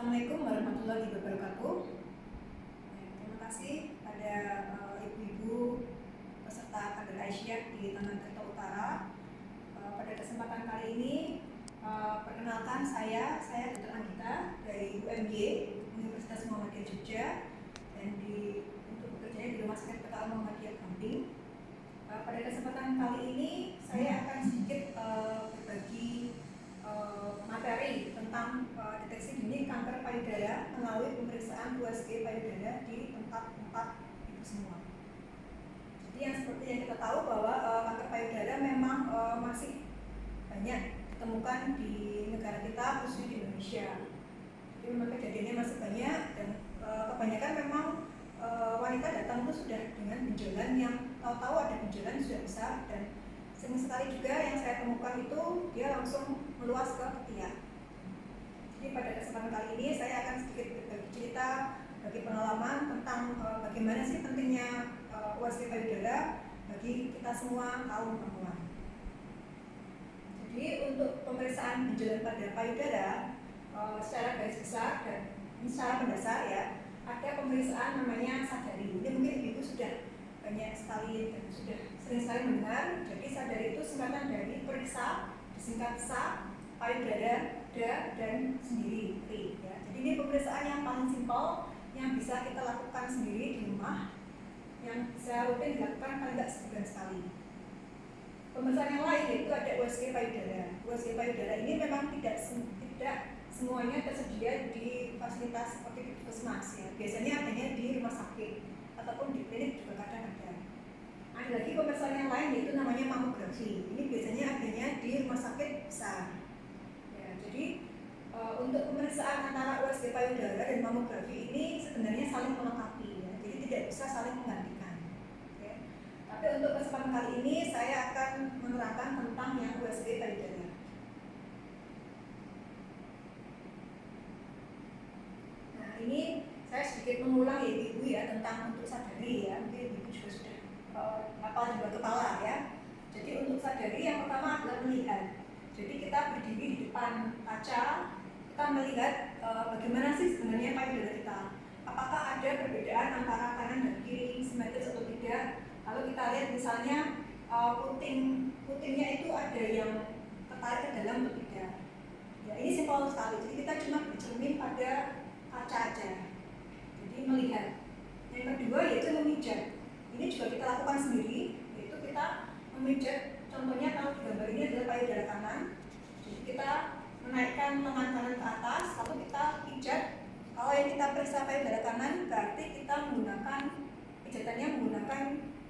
Assalamualaikum warahmatullahi wabarakatuh. Terima kasih pada ibu-ibu peserta kader Aisyah di Taman Tirta Utara. Pada kesempatan kali ini, perkenalkan saya Dr. Anggita dari UMY Universitas Muhammadiyah Jogja dan untuk bekerja di Rumah Sakit PKA Muhammadiyah Gamping. Pada kesempatan kali ini saya akan sedikit berbagi materi tentang deteksi dini kanker payudara melalui pemeriksaan USG payudara di tempat-tempat ibu semua. Jadi seperti yang kita tahu bahwa kanker payudara memang masih banyak ditemukan di negara kita, khususnya di Indonesia. Jadi memang kejadiannya masih banyak dan kebanyakan memang wanita datang itu sudah dengan benjolan yang tahu-tahu ada benjolan sudah besar, dan sering sekali juga yang saya temukan itu dia langsung meluas ke ketiak. Jadi pada kesempatan kali ini saya akan sedikit berbagi cerita, bagi pengalaman tentang bagaimana sih pentingnya USG payudara bagi kita semua kaum perempuan. Jadi untuk pemeriksaan benjolan pada payudara secara garis besar dan secara mendasar ya, ada pemeriksaan namanya sadari. Ini mungkin ibu sudah banyak sekali dan sudah sering sekali mendengar. Jadi sadari itu singkatan dari periksa, disingkat sa, payudara, da, dan sendiri, ri. Ya. Jadi ini pemeriksaan yang paling simpel yang bisa kita lakukan sendiri di rumah, yang bisa rutin dilakukan paling tidak sebulan sekali. Pemeriksaan yang lain yaitu ada USG payudara. USG payudara ini memang tidak semuanya tersedia di fasilitas seperti di puskesmas ya. Biasanya adanya di rumah sakit ataupun di klinik juga kadang ada. Ada lagi pemeriksaan yang lain yaitu namanya mamografi. Ini biasanya adanya di rumah sakit besar. Ya, jadi untuk pemeriksaan antara USG payudara dan mamografi ini sebenarnya saling melengkapi ya. Jadi tidak bisa saling menggantikan. Oke. Tapi untuk kesempatan kali ini saya akan menerangkan tentang yang USG payudara. Nah, ini saya sedikit mengulang ya ibu ya tentang untuk sadari ya. Mungkin ibu juga sudah hafal di kepala ya. Jadi untuk sadari yang pertama adalah melihat. Jadi kita berdiri di depan kaca, kita melihat bagaimana sih sebenarnya payudara kita. Apakah ada perbedaan antara kanan dan kiri, simetris atau tidak? Lalu kita lihat misalnya putingnya itu ada yang tertarik ke dalam atau tidak. Ya, ini simpel sekali. Jadi kita cuma bercermin pada kaca aja. Jadi melihat. Yang kedua yaitu memijat. Ini juga kita lakukan sendiri, yaitu kita memijat. Contohnya kalau di gambar ini adalah payudara kanan. Jadi kita menaikkan lengan kanan ke atas, lalu kita pijat. Kalau yang kita periksa payudara kanan, berarti kita pijatannya menggunakan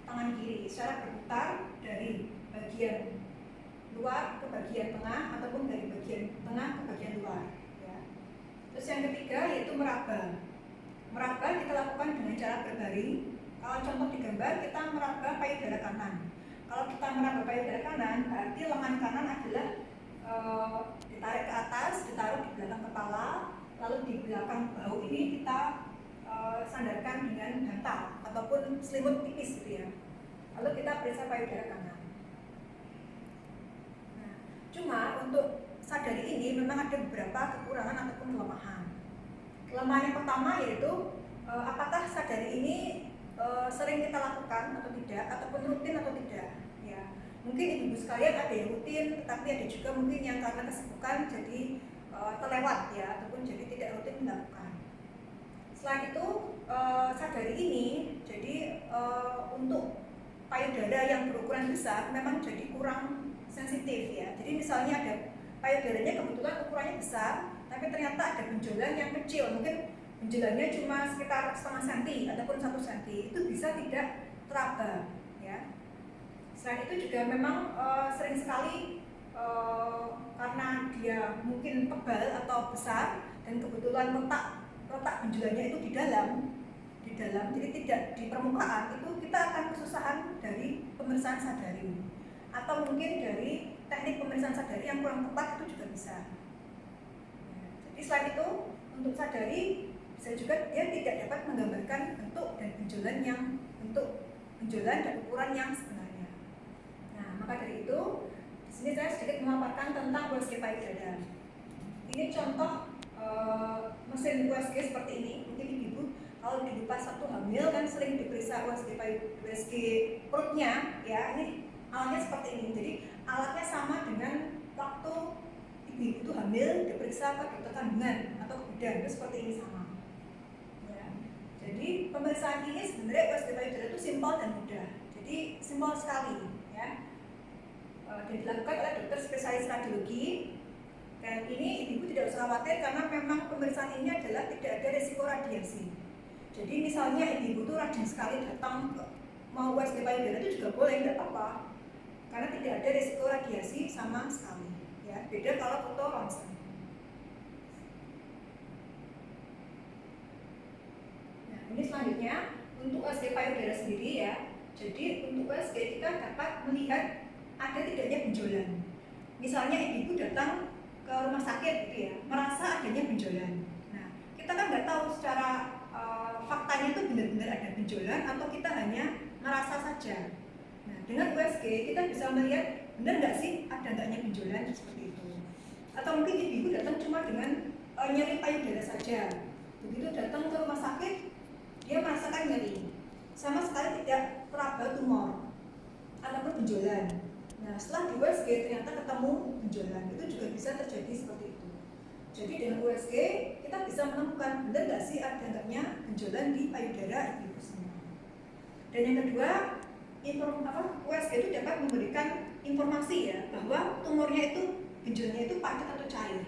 tangan kiri secara berputar dari bagian luar ke bagian tengah ataupun dari bagian tengah ke bagian luar. Ya. Terus yang ketiga yaitu meraba. Meraba kita lakukan dengan cara berbaring. Kalau contoh di gambar kita meraba payudara kanan. Kalau kita meraba payudara kanan, berarti lengan kanan adalah ditarik ke atas, ditaruh di belakang kepala, lalu di belakang bahu ini kita sandarkan dengan bantal ataupun selimut tipis gitu ya. Lalu kita periksa payudara kanan. Nah, cuma untuk sadari ini memang ada beberapa kekurangan ataupun kelemahan. Kelemahan yang pertama yaitu apakah sadari ini sering kita lakukan atau tidak, ataupun rutin atau tidak. Ya, mungkin ibu-ibu sekalian ada yang rutin, tetapi ada juga mungkin yang karena kesibukan jadi terlewat ya, ataupun jadi tidak rutin dilakukan. Selain itu, sadari ini jadi untuk payudara yang berukuran besar memang jadi kurang sensitif ya. Jadi misalnya ada payudaranya kebetulan ukurannya besar, tapi ternyata ada benjolan yang kecil, mungkin benjolannya cuma sekitar setengah senti ataupun 1 senti, itu bisa tidak teraba ya. Selain itu juga memang sering sekali karena dia mungkin tebal atau besar dan kebetulan letak benjolannya itu di dalam, jadi tidak di permukaan, itu kita akan kesusahan dari pemeriksaan sadari, atau mungkin dari teknik pemeriksaan sadari yang kurang tepat itu juga bisa. Jadi selain itu untuk sadari bisa juga dia tidak dapat menggambarkan bentuk dan ukuran yang sebenarnya. Nah, maka dari itu di sini saya sedikit memaparkan tentang USG payudara. Ini contoh mesin mesin USG seperti ini. Mungkin ibu kalau di pas waktu hamil kan sering diperiksa USG perutnya, ya. Ini alatnya seperti ini. Jadi alatnya sama dengan waktu ibu itu hamil diperiksa ke dokter kandungan atau ke bidan, itu seperti ini sama. Ya. Jadi pemeriksaan ini sebenarnya USG payudara itu simpel dan mudah. Jadi simpel sekali, ya. Dan dilakukan oleh dokter spesialis radiologi. Dan ini ibu tidak usah khawatir karena memang pemeriksaan ini adalah tidak ada risiko radiasi. Jadi misalnya ibu itu rajin sekali datang mau USG payudara itu juga boleh, tidak apa-apa, karena tidak ada risiko radiasi sama sekali. Ya, beda kalau foto ronsen. Nah, ini selanjutnya untuk USG payudara sendiri, ya. Jadi untuk USG kita dapat melihat ada tidaknya benjolan. Misalnya ibu datang ke rumah sakit gitu ya, merasa adanya benjolan. Nah, kita kan nggak tahu secara faktanya itu benar-benar ada benjolan atau kita hanya merasa saja. Nah, dengan USG kita bisa melihat benar nggak sih ada nggaknya benjolan seperti itu. Atau mungkin ibu datang cuma dengan nyeri payudara saja. Begitu datang ke rumah sakit, dia merasakan nyeri, sama sekali tidak teraba tumor ataupun benjolan. Nah, setelah di USG ternyata ketemu benjolan, itu juga bisa terjadi seperti itu. Jadi dengan USG kita bisa menemukan benar nggak sih ada enggaknya benjolan di payudara ibu semua. Dan yang kedua, USG itu dapat memberikan informasi ya bahwa tumornya itu benjolannya itu padat atau cair.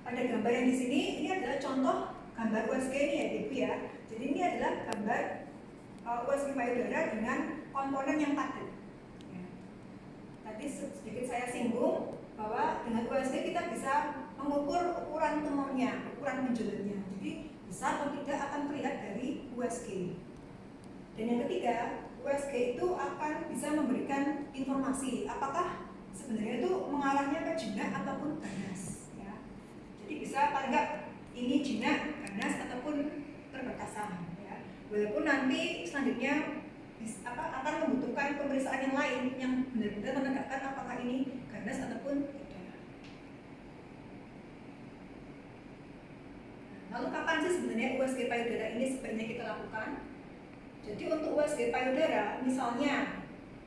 Pada gambar yang di sini ini adalah contoh gambar USG ini ya ibu ya. Jadi ini adalah gambar USG payudara dengan komponen yang padat. Tadi sedikit saya singgung bahwa dengan USG kita bisa mengukur ukuran tumornya, ukuran benjolannya. Jadi besar atau tidak akan terlihat dari USG. Dan yang ketiga, USG itu akan bisa memberikan informasi apakah sebenarnya itu mengarahnya ke jinak ataupun ganas. Ya. Jadi bisa paling nggak ini jinak, ganas ataupun perbatasan. Ya. Walaupun nanti selanjutnya akan membutuhkan pemeriksaan yang lain yang benar-benar menegakkan apakah ini ganas ataupun tidak. Lalu kapan sih sebenarnya USG payudara ini sebaiknya kita lakukan? Jadi untuk USG payudara, misalnya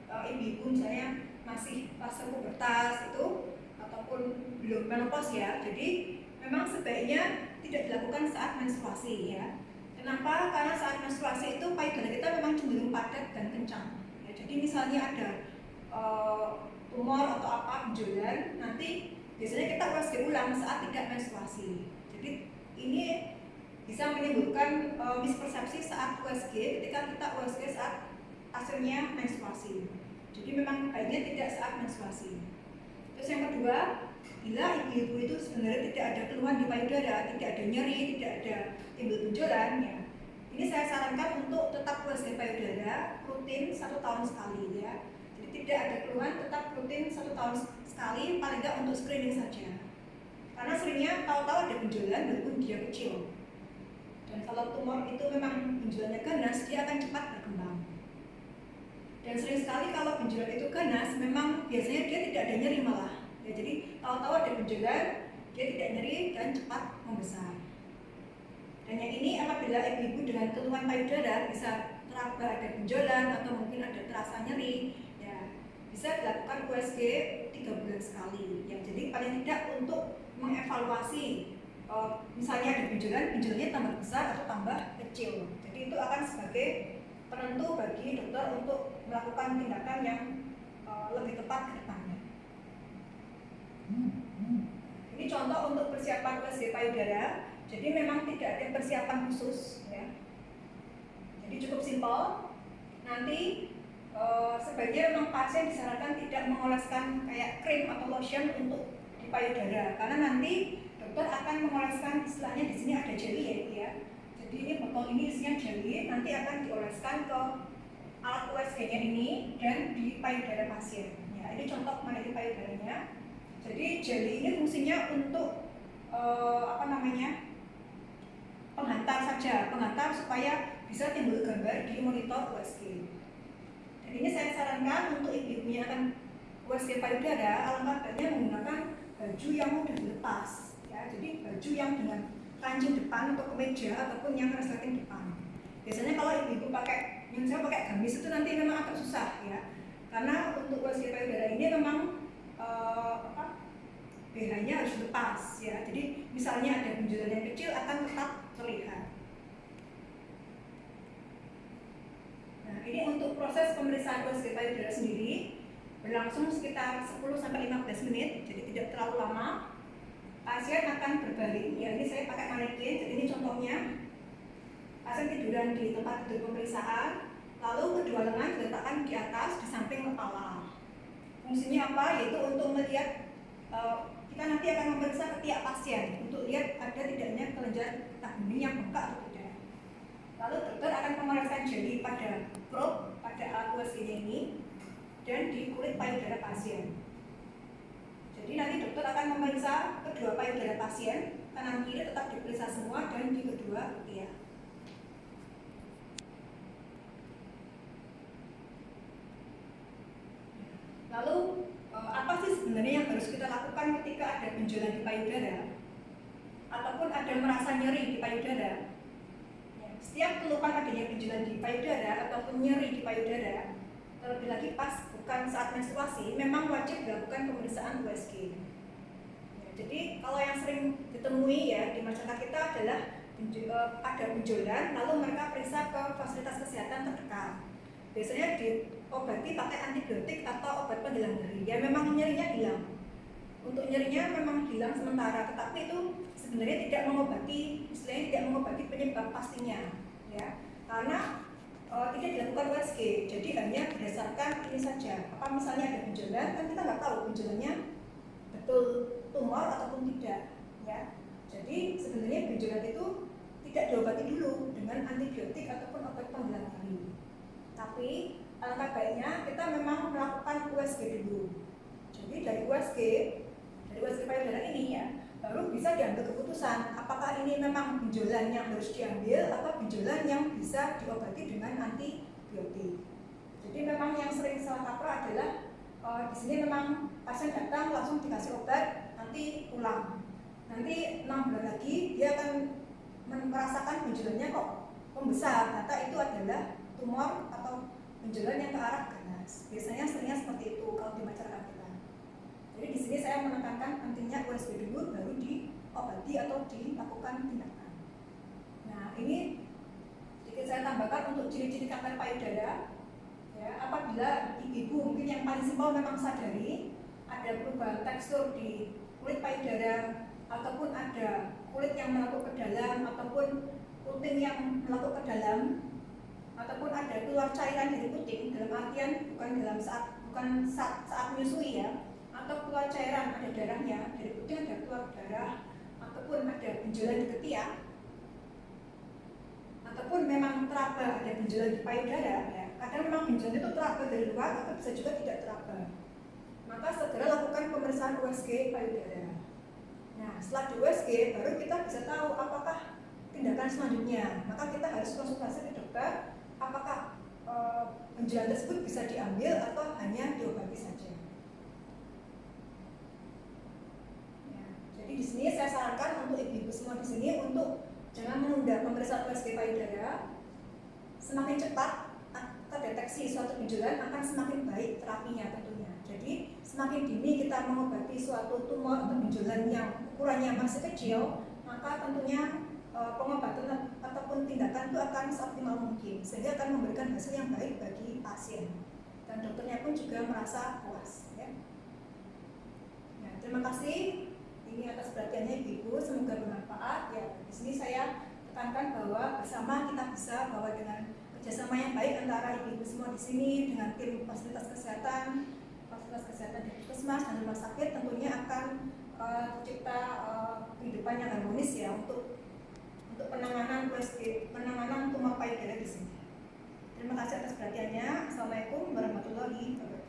ibu-ibu misalnya masih fase pubertas itu ataupun belum menopause ya, jadi memang sebaiknya tidak dilakukan saat menstruasi ya. Kenapa? Karena saat menstruasi itu payudara kita memang cenderung padat dan kencang. Ya, jadi misalnya ada tumor atau apa benjolan, nanti biasanya kita USG ulang saat tidak menstruasi. Jadi ini bisa menimbulkan mispersepsi saat USG ketika kita USG saat hasilnya menstruasi. Jadi memang baiknya tidak saat menstruasi. Terus yang kedua, bila ibu-ibu itu sebenarnya tidak ada keluhan di payudara, tidak ada nyeri, tidak ada timbul benjolan, ya. Ini saya sarankan untuk tetap USG payudara rutin 1 tahun sekali ya. Jadi tidak ada keluhan, tetap rutin 1 tahun sekali, paling nggak untuk screening saja. Karena seringnya tahu-tahu ada benjolan walaupun dia kecil. Dan kalau tumor itu memang benjolannya ganas, dia akan cepat berkembang. Dan sering sekali kalau benjolan itu ganas, memang biasanya dia tidak ada nyeri malah. Ya, jadi tahu-tahu ada benjolan, dia tidak nyeri dan cepat membesar. Dan yang ini apabila ibu-ibu dengan keluhan payudara bisa teraba ada benjolan atau mungkin ada terasa nyeri, ya bisa dilakukan USG 3 bulan sekali. Ya, jadi paling tidak untuk mengevaluasi misalnya ada benjolannya tambah besar atau tambah kecil. Jadi itu akan sebagai penentu bagi dokter untuk melakukan tindakan yang lebih tepat ke depannya. Ini contoh untuk persiapan USG payudara. Jadi memang tidak ada persiapan khusus ya. Jadi cukup simpel. Nanti sebaiknya memang pasien disarankan tidak mengoleskan kayak krim atau lotion untuk di payudara, karena nanti dokter akan mengoleskan, istilahnya di sini ada jelly ya. Jadi ini botol ini isinya jelly, nanti akan dioleskan ke alat USG-nya ini dan di payudara pasien. Ya, ini contoh mengenai payudaranya. Jadi jelly ini fungsinya untuk penghantar saja, penghantar supaya bisa timbul gambar di monitor USG. Dan ini saya sarankan untuk ibu-ibu yang akan USG payudara, alangkah baiknya menggunakan baju yang mudah dilepas. Ya, jadi baju yang dengan kancing depan atau kemeja ataupun yang resleting depan. Biasanya kalau ibu-ibu pakai, yang saya pakai gamis itu nanti memang agak susah ya, karena untuk USG payudara ini memang BH-nya harus lepas ya. Jadi misalnya ada benjolan yang kecil akan tetap terlihat. Nah, ini untuk proses pemeriksaan USG payudara sendiri berlangsung sekitar 10-15 menit, jadi tidak terlalu lama. Pasien akan berbaring, ya ini saya pakai manekin, jadi ini contohnya. Pasien tiduran di tempat tidur pemeriksaan, lalu kedua lengan diletakkan di atas di samping kepala. Fungsinya apa? Yaitu untuk melihat, kita nanti akan memeriksa ketiak pasien untuk lihat ada tidaknya kelenjar getah bening yang bengkak atau tidak. Lalu dokter akan memeriksa jari pada probe pada alat USG ini dan di kulit payudara pasien. Jadi nanti dokter akan memeriksa kedua payudara pasien, kanan kiri tetap diperiksa semua dan di kedua ketiak. Lalu apa sih sebenarnya yang harus kita lakukan ketika ada benjolan di payudara ataupun ada merasa nyeri di payudara? Setiap keluhan adanya benjolan di payudara ataupun nyeri di payudara, terlebih lagi pas bukan saat menstruasi, memang wajib dilakukan pemeriksaan USG. Ya, jadi kalau yang sering ditemui ya di masyarakat kita adalah ada benjolan, lalu mereka periksa ke fasilitas kesehatan terdekat. Biasanya diobati pakai antibiotik atau obat penghilang nyeri. Ya memang nyerinya hilang. Untuk nyerinya memang hilang sementara, tetapi itu sebenarnya tidak mengobati, istilahnya tidak mengobati penyebab pastinya, ya. Karena tidak dilakukan USG, jadi hanya berdasarkan ini saja. Apa misalnya ada benjolan, kan kita nggak tahu benjolannya betul tumor ataupun tidak, ya. Jadi sebenarnya benjolan itu tidak diobati dulu dengan antibiotik ataupun obat penghilang nyeri. Tapi alangkah baiknya kita memang melakukan USG dulu. Jadi dari USG payudara ini ya, baru bisa diambil keputusan apakah ini memang benjolan yang harus diambil atau benjolan yang bisa diobati dengan antibiotik. Jadi memang yang sering salah kaprah adalah di sini memang pasien datang langsung dikasih obat, nanti pulang. Nanti 6 bulan lagi dia akan merasakan benjolannya kok membesar, ternyata itu adalah tumor atau benjolan yang ke arah ganas. Biasanya seringnya seperti itu kalau di masyarakat kita. Jadi di sini saya menekankan pentingnya USG dulu, baru diobati atau dilakukan tindakan. Nah ini sedikit saya tambahkan untuk ciri-ciri kanker payudara. Ya, apabila ibu mungkin yang paling simpel memang sadari ada perubahan tekstur di kulit payudara, ataupun ada kulit yang melakup ke dalam, ataupun puting yang melakup ke dalam, ataupun ada keluar cairan dari puting, dalam artian bukan saat menyusui ya, atau keluar cairan ada darahnya, dari puting ada keluar darah, ataupun ada benjolan di ketiak, ataupun memang teraba ada benjolan di payudara ya. Kadang memang benjolan itu teraba dari luar atau bisa juga tidak teraba. Maka segera lakukan pemeriksaan USG payudara. Nah setelah di USG baru kita bisa tahu apakah tindakan selanjutnya. Maka kita harus konsultasi ke dokter apakah benjolan tersebut bisa diambil atau hanya diobati saja. Jadi di sini saya sarankan untuk ibu-ibu semua di sini untuk jangan menunda pemeriksaan USG payudara. Semakin cepat terdeteksi suatu benjolan akan semakin baik terapinya tentunya. Jadi semakin dini kita mengobati suatu tumor atau benjolan yang ukurannya masih kecil, maka tentunya pengobatan ataupun tindakan itu akan seoptimal mungkin, sehingga akan memberikan hasil yang baik bagi pasien dan dokternya pun juga merasa puas. Ya. Nah, terima kasih. Ini atas perhatiannya Ibu, semoga bermanfaat. Ya, di sini saya tekankan bahwa bersama kita bisa bahwa dengan kerjasama yang baik antara ibu-ibu semua di sini dengan tim fasilitas kesehatan di puskesmas dan rumah sakit tentunya akan tercipta kehidupan yang harmonis ya untuk penanganan tumor payudara di sini. Terima kasih atas perhatiannya. Assalamualaikum warahmatullahi wabarakatuh.